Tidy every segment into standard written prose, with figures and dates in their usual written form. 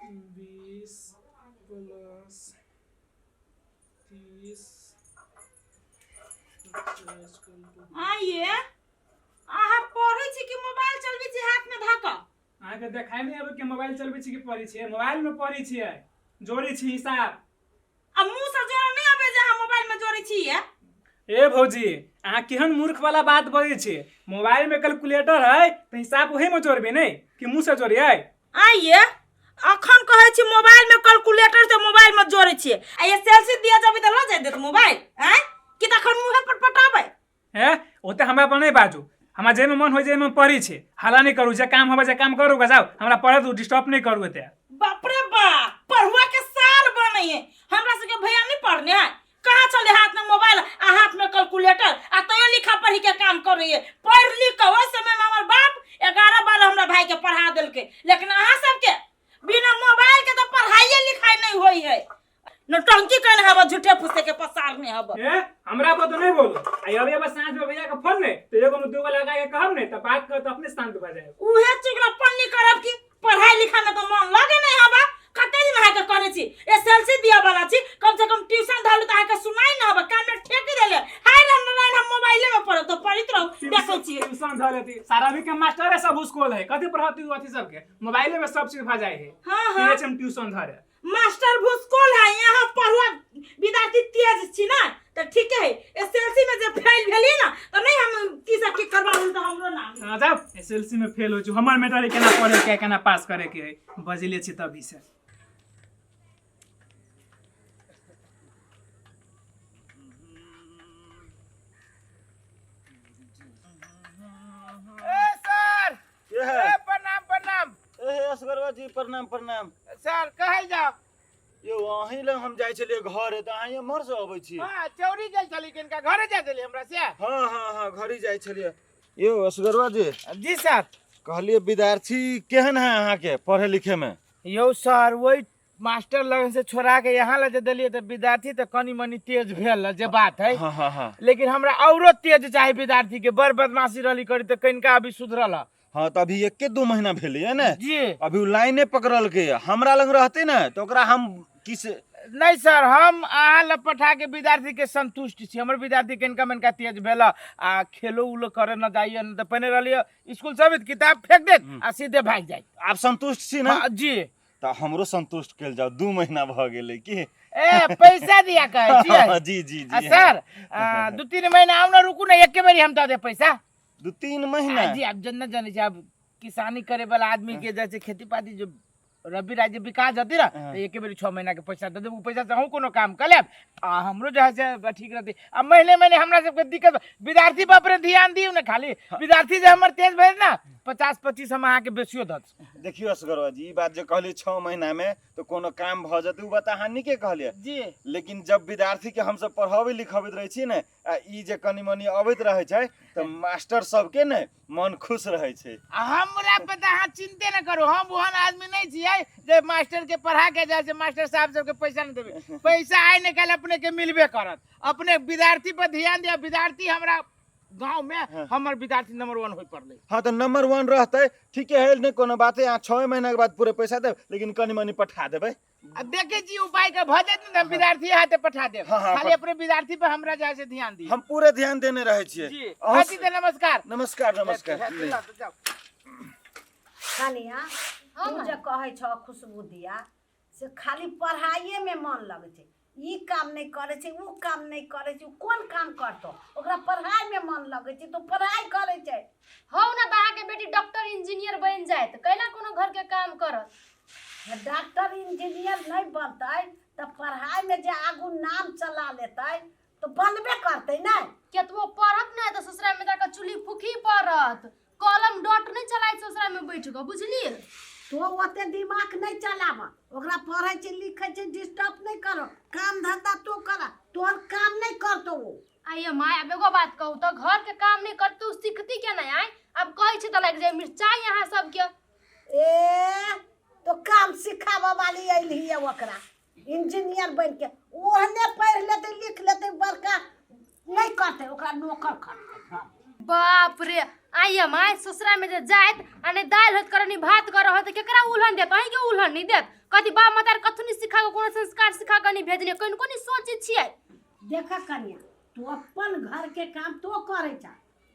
20 plus 30 आइए अहाँ पढ़ै छी कि मोबाइल चलबै छी हाथ में धक अहाँके देखाइ नहीं आबे कि मोबाइल चलबै छी कि पढ़ै छी मोबाइल में पढ़ै छी जोड़ै छी हिसाब आ मुंह से जोड़ नहीं आबे जे अहाँ मोबाइल में जोड़ै छी ए भौजी अहाँ केहन मूर्ख वाला बात बजै छी मोबाइल में कैलकुलेटर है तो हिसाब वही में जोड़बे नहीं कि मुंह से जोड़िए आइए अखन कहै छी मोबाइल में कैलकुलेटर से मोबाइल में जोड़ै छी आ ये सेल्फी दिया जबे त ल जाय देत मोबाइल हैं कि तखन मुंह पर पटाबै हैं ओते हमरा पर नहीं बाजू हमरा जे में मन हो जे में पढ़ी छी हाला नहीं करू जे काम होबे जे काम करू जाओ हमरा पढ़े दू डिस्टर्ब नहीं करू एते बाप रे बाप पढ़ुआ के सार बने है हमरा से के भैया नहीं पढ़ने है कहां चले हाथ में मोबाइल आ हाथ में कैलकुलेटर आ तो लिखा पढ़ी के काम कर रही है पढ़ लिख के ओइ समय में हमर बाप 11 बार हमरा भाई के पढ़ा देलके लेकिन अहाँ सब के बिना मोबाइल के तो पढ़ाई लिखाई नहीं होई है नौटंकी कहने हवा झूठे फुसे के पसार में हवा ए हमरा को तो नहीं बोलो आई अबे बस सांझ में भैया का फोन ने तो एगो में दूगो लगा के कहब ने त बात कर तो अपने शांत हो जाए उहे चुगलापन नहीं करब की पढ़ाई लिखाई में तो मन लगे नहीं हवा कते दिन है के करे छी एसएलसी दिया वाला छी कम से कम ट्यूशन धालू त के सुनाई न हवा कान में ठेक देले हाय नारायण हम मोबाइल में पढ़ो तो पढ़ित रहू देखै छी ट्यूशन धालेती सारा भी के मास्टर है सब स्कूल है कथि पढ़ाती अथि सब के मोबाइल में सब चीज भा जाए है हां पीएचएम ट्यूशन धारे मास्टर भूसकोल है यहाँ पढ़ुआ विद्यार्थी तेज छी ना तो ठीक है एसएलसी में जे फेल भेली ना तो नहीं हम तीसरा की करबाऊ तो हमरो नाम हां जाओ एसएलसी में फेल हो छु हमर मेटर केना पढ़े के केना पास करे के है बजले छी तभी से जी प्रणाम प्रणाम सर कहै जाओ यो अहीं लग हम जाय छलिए घर है त अहाँ एमहर से अबै छी हां चौरी जाय छली किनका घरे जाय छली हमरा से हां घरी जाय छलिए यो असगरवा जी सर कहलिए विद्यार्थी केहन है अहाँ के पढ़े लिखे में यो सर वही मास्टर लगन से छोड़ा के यहाँ ले दिलिए त विद्यार्थी त कनी मनी तेज भेल जे बात है हां लेकिन हमरा औरो तेज चाहे विद्यार्थी के बड़ बदमाशी रहली करी त कनिका अभी सुधरल हाँ तो अभी 1-2 महीना भेली है ना जी अभी लाइने पकड़ल के हमरा लग रहते ना तो ओकरा हम किस नहीं सर हम अहाँ लपठा के विद्यार्थी के संतुष्ट छी हमर विद्यार्थी कनिका मनका तेज भेल आ खेलो उलो करे न जाइए न त पहले रहलिए स्कूल सब किताब फेंक देत आ सीधे भाग जाए आप संतुष्ट छी ना जी तो हमरो संतुष्ट केल जाओ 2 महीना भ गेले की ए पैसा दिया कहे छी जी जी जी सर 2-3 महीना आउ न रुकू न एके बेरी हम दे पैसा 2-3 महीना जी आप जन्नत जाने छी आप किसानी करे वाला आदमी के जैसे खेती पाती जो रबी राज्य विकास होती ना तो एक बेरी 6 महीना के पैसा दे देब पैसा से हम कोनो काम कर लेब आ हमरो जो है से ठीक रहती अब महीने महीने हमरा सबके दिक्कत विद्यार्थी पर अपने ध्यान दियो ना खाली विद्यार्थी जे हमर तेज भेल ना 50-25 हम अहाँ के बेसियो दत देखियो असगरवा जी ई बात जे कहली 6 महीना में तो कोनो काम भ जते उ बात हानि के कहलिए जी लेकिन जब विद्यार्थी के हम सब पढ़ावे लिखावे रहे छी ने ई जे कनी मनी अबैत रहे छै तो मास्टर सब के ने मन खुश रहे छै हमरा पे अहाँ चिंते न करू हम ओहन आदमी नहीं छियै जे मास्टर के पढ़ा के जाय से मास्टर साहब सब के पैसा न देबे पैसा आइ ने कल अपने के मिलबे करत अपने विद्यार्थी पर ध्यान दिया विद्यार्थी हमरा गांव में हमर विद्यार्थी नंबर 1 होई पड़ले हां तो नंबर 1 रहते ठीक है ने कोनो बात है 6 महीना के बाद पूरे पैसा दे लेकिन कनी मनी पठा देबे अब देखे जी उपाय का भ जेत न विद्यार्थी हाथे पठा दे खाली अपने विद्यार्थी पे हमरा जाय से ध्यान दी हम पूरे ध्यान देने रहे छिए जी हाजी दे नमस्कार नमस्कार नमस्कार खाली तू जे कहै छ खुशबू दिया से खाली पढ़ाइए में मन लगे छै ई काम नहीं करे छै उ काम नहीं करे छै कोन काम करतो ओकरा पढ़ाई में मन लगे छै तो पढ़ाई करे छै हो ना बाहा के बेटी डॉक्टर इंजीनियर बन जाए त कैला कोनो घर के काम करत डॉक्टर इंजीनियर नहीं बनतै तो पढ़ाई में जे आगू नाम चला लेतै तो बनबे करतै ना केतबो पढ़त ना तो ससुरा में जाकर चुली फुकी पड़त कलम डॉट नहीं चलाइ ससुरा में बैठ के बुझली तो ओते दिमाग नहीं चलाब ओकरा पढ़े छै लिखे छै डिस्टर्ब नहीं करो काम धंधा तो कर तोर काम नहीं करतो वो आइए माँ अब एगो बात कहू तो घर के काम नहीं करतू सीखती क्या नहीं आए अब कहे छै त लग जाए मिर्चाई यहाँ सब के ए तो काम सिखाबे वाली आइली है ओकरा इंजीनियर बन के ओहने पढ़ लेते लिख लेते बड़का नहीं करते ओकरा नौकर करते बाप रे आई माय ससुरा में जे जात आ नहीं दाल होत करनी भात कर हो त केकरा उल्हन देत अही के उल्हन नहीं देत कथी बाप मतार कथु नहीं सिखा के कोनो संस्कार सिखा के नहीं भेजने कोन कोनी सोची छियै देखा कन्या तू अपन घर के काम तो करे जा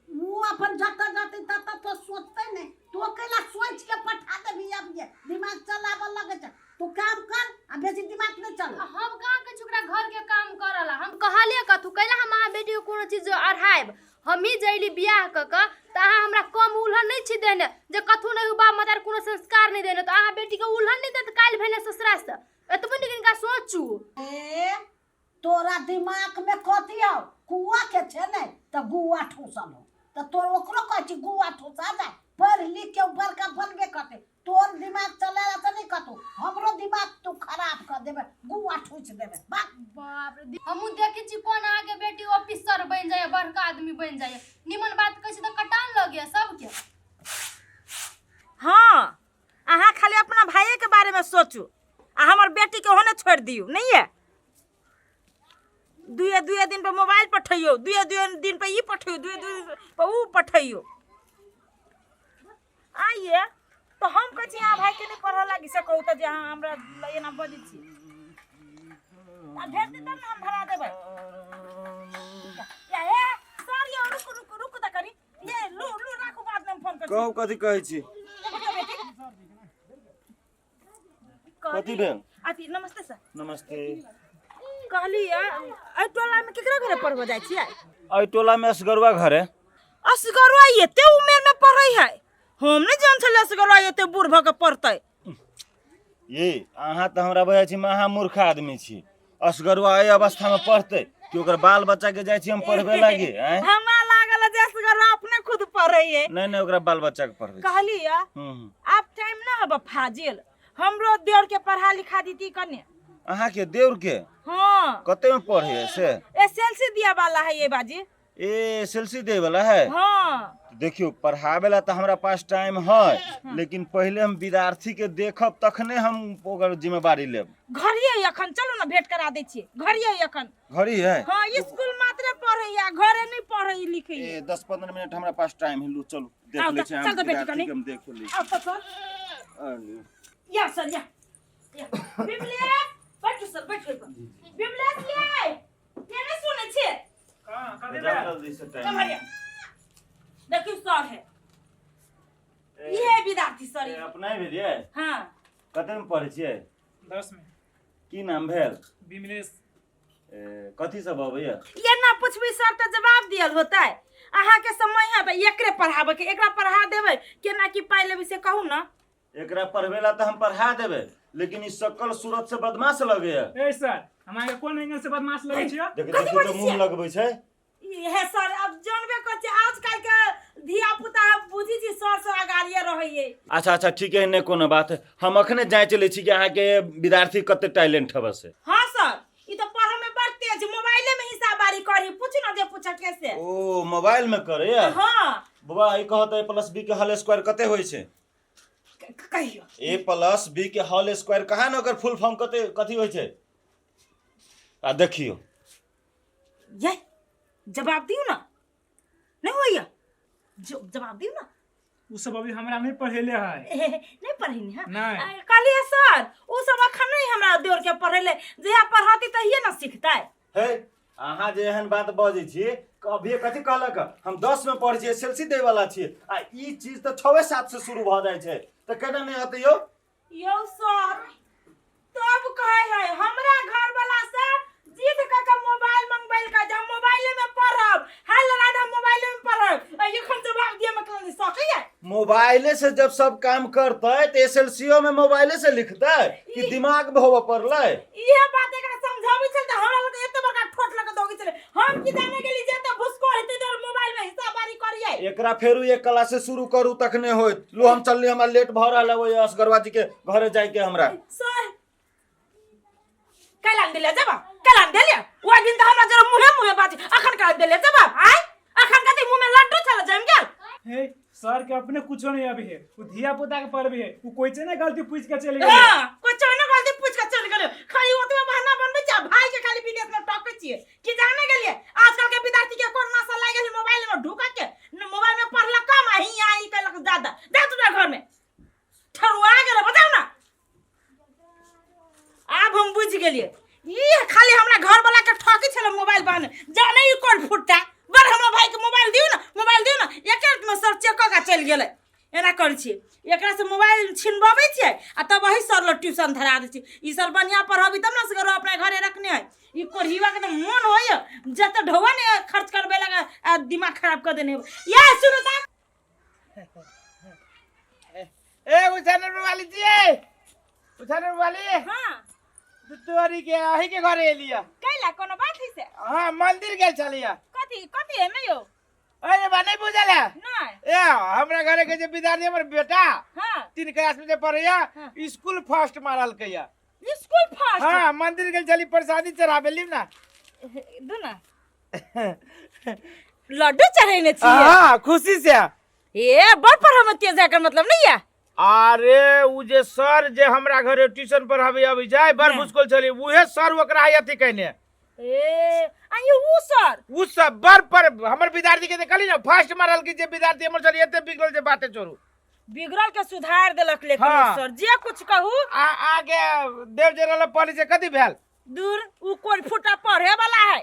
वो अपन जता जाते तता तो सोचते नहीं तू अकेला सोच के पठा दे भी अब ये दिमाग चलावे लगे जा तू काम कर अब बेसी दिमाग नहीं चल हम कहां के छोकरा घर के काम करला हम कहले कथु कैला हम आ बेटी को कोनो चीज अढ़ाइब हम ही जइली बियाह क त अहाँ हमरा कम उल्हन नहीं छी देने जे कथु नहीं बाप मतार कोनो संस्कार नहीं देने त अहाँ बेटी के उल्हन नहीं देत काल भेले ससुरा से एतबे निकन का सोचू ए तोरा दिमाग में कथी हो कुआ के छे नहीं त गुआ ठूसल हो त तोर ओकरो कहै छी गुआ ठूसा जा पढ़ लिख के बड़का बनबे करते तोर दिमाग चलेला त नहीं कतू हमरो दिमाग तू खराब कर देबे गुआ ठूस देबे बाप रे हमहू देखे छी कोन आगे बेटी ऑफिसर बन जाए बड़का आदमी बन जाए निमन बात कहै छी त कटान लगे सबके हाँ अहाँ खाली अपना भाई के बारे में सोचू आ हमर बेटी के होने छोड़ दियो नहीं है दुए दिन पे मोबाइल पठैयो दुए दिन पे ई पठैयो दुए पे ऊ पठैयो आइए तो हम कहै छी अहाँ भाई के नहीं पढ़ा लागी सकौ त जे अहाँ हमरा एना बजै छी आ भेज दे तब हम भरा देबै या ए सर ये रुक त करी ये लू राखू बाद में फोन कर कहू कथी कहै छी कथी भेल अति नमस्ते सर नमस्ते कहली आई टोला में केकरा घरे पढ़बो जाय छियै आई टोला में असगरुआ घर है असगरुआ एते उमेर में पढ़ै है हम नहीं जान छले असगरुआ एते बूढ़ भ के पढ़तै ये अहाँ त हमरा बुझाइ छी महा मूर्ख आदमी छी असगरुआ एहि अवस्था में पढ़तै कि ओकर बाल बच्चा के जाइ छी हम पढ़बे लागी हैं हमरा लागल जे असगरुआ अपने खुद पढ़ै है नहीं ओकरा बाल बच्चा के पढ़बे कहली आप टाइम ना हब फाजिल हमरो देवर के पढ़ा लिखा दीती कने अहाँ के देवर के हां कते में पढ़े है से एसएलसी दिया वाला है ये बाजी ए एसएलसी दे वाला है हां देखियो पढ़ावे ला तो हमरा पास टाइम है लेकिन पहले हम विद्यार्थी के देखब तखने हम ओकर जिम्मेवारी लेब घरिए अखन चलो ना भेंट करा दै छी घरिए अखन घरी है हां स्कूल मात्र पढ़ै या घरे नहीं पढ़ै लिखै ए 10-15 मिनट हमरा पास टाइम है लो चलो आओ देख ले तो, छी चल हम तो बेटी विद्यार्थी कनी। के हम देख ली आओ तो सर या सर या बिमले बैठो सर बैठो बिमले ले केने सुनै छी हां कथी जा भेल जल्दी से चल टाइम भरिया देखियो सर है ये विद्यार्थी सर ए अपना ही भेलिए हां कते में पढ़े छिए 10 में की नाम भेल बिमलेश कथी सब अबैया ये ना पूछबी सर तो जवाब दियल होतै अहाँ के समय है त एकरे पढ़ाबे के एकरा पढ़ा देबै केना की पाइ लेबै से कहू ना एकरा पढ़वेला तो हम पढ़ा देबे लेकिन इस सकल सूरत से बदमाश लगे है ए सर हमरा के कोन एंगल से बदमाश लगै छियै देखियो तो मुंह लगबै छै ये सर अब जानबे कर छै आजकल के धिया पुता बुझी छी सर से अगाड़िए रहैये अच्छा ठीक है ने कोनो बात हम अखने जाय चले छी कि अहाँ के विद्यार्थी कते टैलेंट हबे से हां सर ई तो पढ़े में बड़ तेज मोबाइले में हिसाबबारी करी पूछ ना जे पूछ कैसे ओ मोबाइल में करे या हां बाबा ई कहत a + b के होल स्क्वायर कते होय छै कहियो a + b के होल स्क्वायर कहा न ओकर फुल फॉर्म कथी होय छै आ देखियो ये जवाब दियो ना नहीं होइया जवाब दियो ना उ सब अभी हमरा नहीं पढ़ेले है नहीं पढ़ी है नहीं। कहलिए सर उ सब अखन नहीं हमरा देवर के पढ़ेले जहिया पढ़ाती तहिए ना सीखतै हे अहाँ जे एहन बात बजै छी अभी कथी कहलक हम 10 में पढ़ै छी एसएलसी दे वाला छी आ ई चीज त 6-7 से शुरू भ जाय छै त केना नहीं होतै यो सर तब कहे है हमरा घर वाला से जिद का मोबाइल मंगबैल का हम मोबाइले में पढ़ब हाल राधा मोबाइले में पढ़ब एखन जवाब दिए में कहीं सकै मोबाइले से जब सब काम करतै त एसएलसीओ में मोबाइले से लिखतै कि दिमाग में होबे पड़लै इहे बात एकरा समझाबै छल त हमरा लगे एते बड़का ठोट लगे दोगी चले हम की जाने गेली जे त भुसको हेतै तो मोबाइल में हिसाबबारी करिए एकरा फेरू एक क्लास से शुरू करू तखने होत लो हम चलली हमरा लेट भ रहल है ओय असगरवा जी के घरे जाय के हमरा सर कैलान दिले जवाब कैलान दिले ओ दिन त हमरा जरा मुहे बाजी अखन कैलान दिले जवाब आय अखन कथि मुंह में लड्डू चल जम गेल हे सर के अपने कुछो नहीं अभी है उ धिया पुता के पढ़बे है उ कोई से ना गलती पूछ के चले गेल हां कोई चोना गलती पूछ के चल गेल खाली ओतबे बहाना बनबै छ भाई के खाली विदेश में टॉकै छिए कि जाने गेलिए आजकल के विद्यार्थी के कोन नशा लाग गेल मोबाइल में ढुका के मोबाइल में पढ़ला कम गेलिए ई खाली हमरा घर वाला के ठकी छले मोबाइल बहन जाने ई कोन फुटता बर हमरा भाई के मोबाइल दियो ना एक एक में सर चेक का चल गेलै एना कर छी एकरा से मोबाइल छिनबाबै छै आ तब वही सर ल ट्यूशन धरा दै छी ई सर बढ़िया पढ़ाबी तब ना सर अपने घरे रखने है ई कोढ़ीवा के मन होय जत ढोवा ने खर्च करबे लगा दिमाग खराब कर देने ये सुनो ता ए उछानर वाली जी उछानर वाली हां तोरी के आही के घरे एलिया कैला कोनो बात है से हां मंदिर गेल छलिया कथी है नहीं हो अरे बा नहीं बुझल है नहीं ए हमरा घरे के जे विद्यार्थी हमर बेटा हां 3 क्लास में जे पढ़ैया स्कूल फर्स्ट मारल कहिया स्कूल फर्स्ट हां मंदिर गेल छली प्रसादी चढ़ाबे लीव ना दू ना लड्डू चढ़ेने छी हां खुशी से ए बड़ पढ़ा में तेज है मतलब नहीं है अरे उ जे सर जे हमरा घरे ट्यूशन पढ़ाबे आबै जाय बड़ मुश्किल छली उहे सर ओकरा अथी कहने ए आयो उ सर बर पर हमर विद्यार्थी के देखली ना फर्स्ट मारल की जे विद्यार्थी हमर छली एते बिगड़ल जे बाते छोड़ू बिगड़ल के सुधार देलक लेकिन हाँ। सर जे कुछ कहू आगे देव जे रहल पढ़े से कथी भेल दूर उ कोन फुटा पढ़े वाला है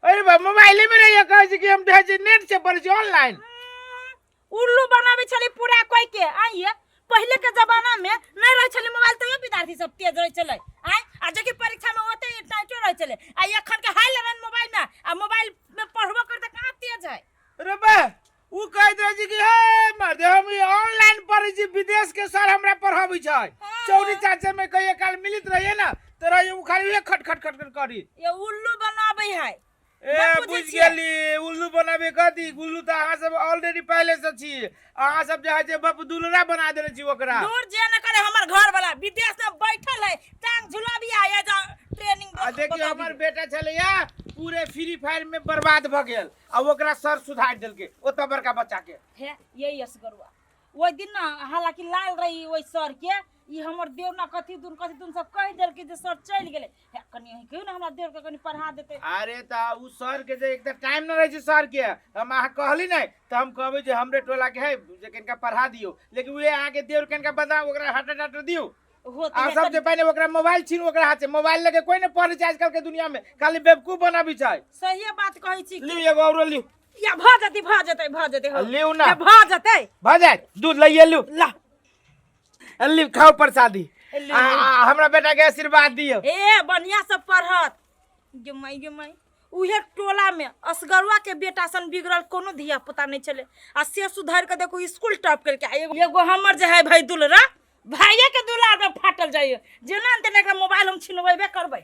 अरे बा मोबाइल में रहिए कहै छी कि हम देख छी नेट से पढ़ै छी ऑनलाइन उल्लू बनावे छली पूरा कोई के आइए पहले के जमाना में नहीं रह छली मोबाइल तो विद्यार्थी सब तेज रह चले आय आ जे की परीक्षा में होते टाइटो रह चले आ एखन के हाई लेवल मोबाइल में आ मोबाइल में पढ़बो करते कहां तेज है रे बा उ कह दे छी कि हे मर्द हम ऑनलाइन पढ़ै छी विदेश के सर हमरा पढ़ाबै छै चौरी चाचे में कहिए काल मिलित रहिए ना तोरा ये खाली खट खट खट खट करी ये उल्लू बनावे है ए बुझ गेली उल्लू बनाबे कथी उल्लू त अहाँ सब ऑलरेडी पहले से छी अहाँ सब जे है जे बाप दुलरा बना देले छी ओकरा दूर जे न करे हमर घर वाला विदेश में बैठल है टांग झुलाबी आया जा ट्रेनिंग आ देखियो हमर बेटा छलैया पूरे फ्री फायर में बर्बाद भ गेल आ ओकरा सर सुधार देलके ओत बड़का बच्चा के है यही असगरुआ ओइ दिन ना हालांकि लाल रही ओइ सर के ई हमर देव ना कथी दुन सब कह देल के जे सर चल गेले है कनी ही क्यों ना हमरा देव के कनी पढ़ा देते अरे ता उ सर के जे एकदम टाइम न रहे छै सर के हम अहाँ कहली नै त हम कहबै जे हमरे टोला के है जे कनका पढ़ा दियो लेकिन वे अहाँ के देव कनका बता ओकरा हट हट दियो आ सबसे पहले ओकरा मोबाइल छीन ओकरा हाथ से मोबाइल लगे कोई न पढ़े छै आजकल के दुनिया में खाली बेवकूफ बनाबी छै सही बात कहै छी लियो एगो औरो लियो या भ जते हो लियो ना भ जते भ जाय दूध लइए लियो ला लियो खाओ प्रसादी हमरा बेटा के आशीर्वाद दियो ए बढ़िया से पढ़त गेमई उहे टोला में असगरुआ के बेटा सन बिगड़ल कोनो धिया पुता नहीं चले आ से सुधार के देखो स्कूल टॉप करके एगो हमर जे है भाई दुलरा भाइये के दुलार में फाटल जाइए जेना तेना मोबाइल हम छिनबेबे करबै